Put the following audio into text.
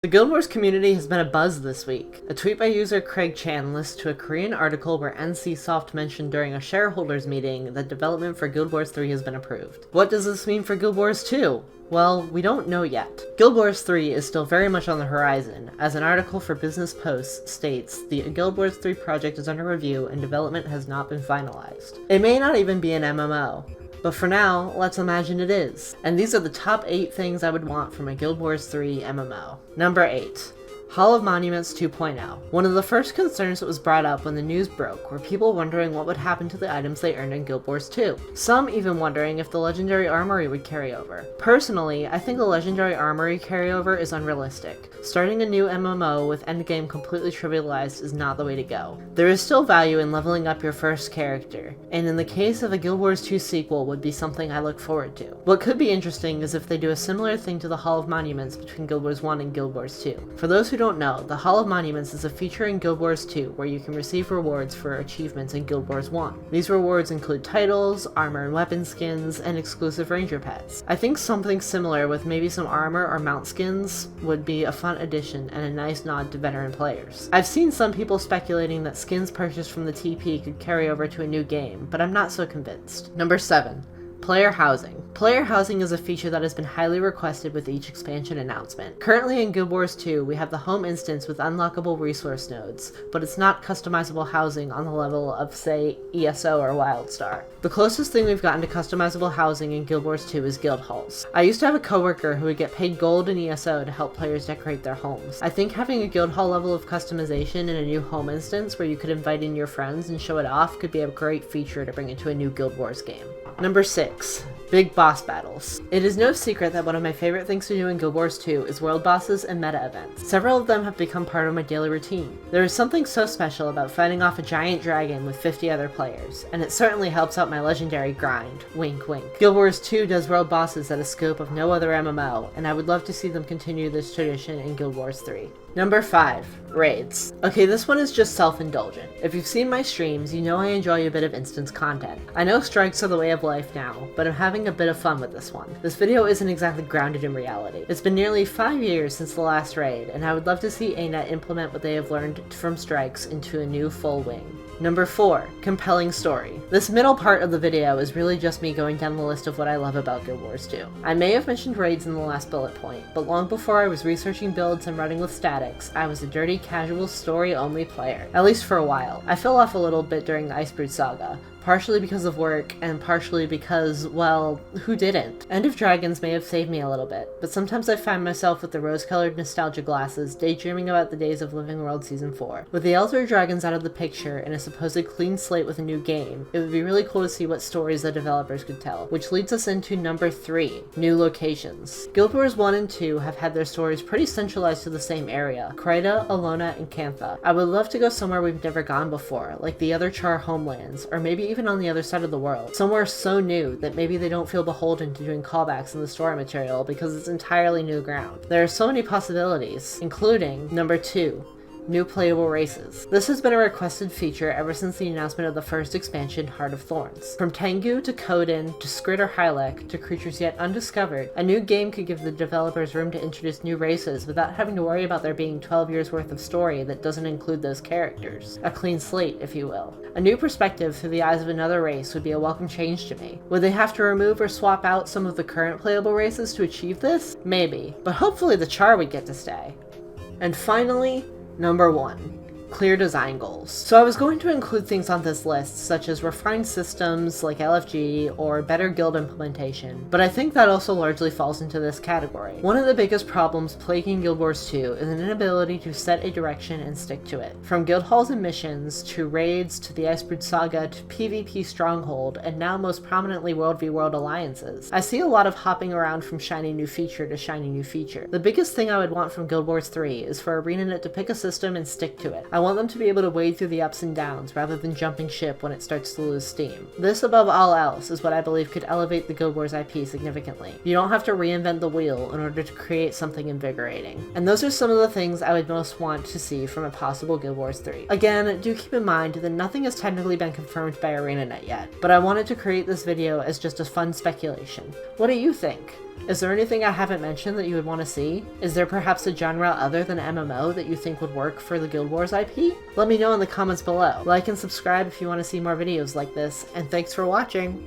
The Guild Wars community has been abuzz this week. A tweet by user Craig Chan lists to a Korean article where NCSoft mentioned during a shareholders meeting that development for Guild Wars 3 has been approved. What does this mean for Guild Wars 2? Well, we don't know yet. Guild Wars 3 is still very much on the horizon, as an article for Business Post states the Guild Wars 3 project is under review and development has not been finalized. It may not even be an MMO. But for now, let's imagine it is. And these are the top 8 things I would want from a Guild Wars 3 MMO. Number 8. Hall of Monuments 2.0. One of the first concerns that was brought up when the news broke were people wondering what would happen to the items they earned in Guild Wars 2. Some even wondering if the Legendary Armory would carry over. Personally, I think the Legendary Armory carryover is unrealistic. Starting a new MMO with endgame completely trivialized is not the way to go. There is still value in leveling up your first character, and in the case of a Guild Wars 2 sequel would be something I look forward to. What could be interesting is if they do a similar thing to the Hall of Monuments between Guild Wars 1 and Guild Wars 2. For those who don't know, the Hall of Monuments is a feature in Guild Wars 2 where you can receive rewards for achievements in Guild Wars 1. These rewards include titles, armor and weapon skins, and exclusive ranger pets. I think something similar with maybe some armor or mount skins would be a fun addition and a nice nod to veteran players. I've seen some people speculating that skins purchased from the TP could carry over to a new game, but I'm not so convinced. Number 7. Player housing. Player housing is a feature that has been highly requested with each expansion announcement. Currently in Guild Wars 2, we have the home instance with unlockable resource nodes, but it's not customizable housing on the level of, say, ESO or WildStar. The closest thing we've gotten to customizable housing in Guild Wars 2 is guild halls. I used to have a coworker who would get paid gold in ESO to help players decorate their homes. I think having a guild hall level of customization in a new home instance where you could invite in your friends and show it off could be a great feature to bring into a new Guild Wars game. Number 6. Big boss battles. It is no secret that one of my favorite things to do in Guild Wars 2 is world bosses and meta events. Several of them have become part of my daily routine. There is something so special about fighting off a giant dragon with 50 other players, and it certainly helps out my legendary grind. Wink wink. Guild Wars 2 does world bosses at a scope of no other MMO, and I would love to see them continue this tradition in Guild Wars 3. Number 5. Raids. Okay, this one is just self-indulgent. If you've seen my streams, you know I enjoy a bit of instance content. I know strikes are the way of life now, but I'm having a bit of fun with this one. This video isn't exactly grounded in reality. It's been nearly 5 years since the last raid, and I would love to see ANET implement what they have learned from strikes into a new full wing. Number 4. Compelling story. This middle part of the video is really just me going down the list of what I love about Guild Wars 2. I may have mentioned raids in the last bullet point, but long before I was researching builds and running with statics, I was a dirty casual story-only player. At least for a while. I fell off a little bit during the Icebrood Saga. Partially because of work, and partially because, well, who didn't? End of Dragons may have saved me a little bit, but sometimes I find myself with the rose-colored nostalgia glasses daydreaming about the days of Living World Season 4. With the Elder Dragons out of the picture and a supposed clean slate with a new game, it would be really cool to see what stories the developers could tell, which leads us into number 3, new locations. Guild Wars 1 and 2 have had their stories pretty centralized to the same area, Krita, Alona, and Cantha. I would love to go somewhere we've never gone before, like the other Char homelands, or maybe even on the other side of the world. Somewhere so new that maybe they don't feel beholden to doing callbacks in the story material because it's entirely new ground. There are so many possibilities, including number 2. New playable races. This has been a requested feature ever since the announcement of the first expansion, Heart of Thorns. From Tengu to Koden to Skrit or Hylek to creatures yet undiscovered, a new game could give the developers room to introduce new races without having to worry about there being 12 years worth of story that doesn't include those characters. A clean slate, if you will. A new perspective through the eyes of another race would be a welcome change to me. Would they have to remove or swap out some of the current playable races to achieve this? Maybe, but hopefully the Char would get to stay. And finally, Number 1. Clear design goals. So I was going to include things on this list, such as refined systems like LFG or better guild implementation, but I think that also largely falls into this category. One of the biggest problems plaguing Guild Wars 2 is an inability to set a direction and stick to it. From guild halls and missions, to raids, to the Icebrood Saga, to PvP Stronghold, and now most prominently World v World alliances. I see a lot of hopping around from shiny new feature to shiny new feature. The biggest thing I would want from Guild Wars 3 is for ArenaNet to pick a system and stick to it. I want them to be able to wade through the ups and downs rather than jumping ship when it starts to lose steam. This above all else is what I believe could elevate the Guild Wars IP significantly. You don't have to reinvent the wheel in order to create something invigorating. And those are some of the things I would most want to see from a possible Guild Wars 3. Again, do keep in mind that nothing has technically been confirmed by ArenaNet yet, but I wanted to create this video as just a fun speculation. What do you think? Is there anything I haven't mentioned that you would want to see? Is there perhaps a genre other than MMO that you think would work for the Guild Wars IP? Let me know in the comments below. Like and subscribe if you want to see more videos like this, and thanks for watching!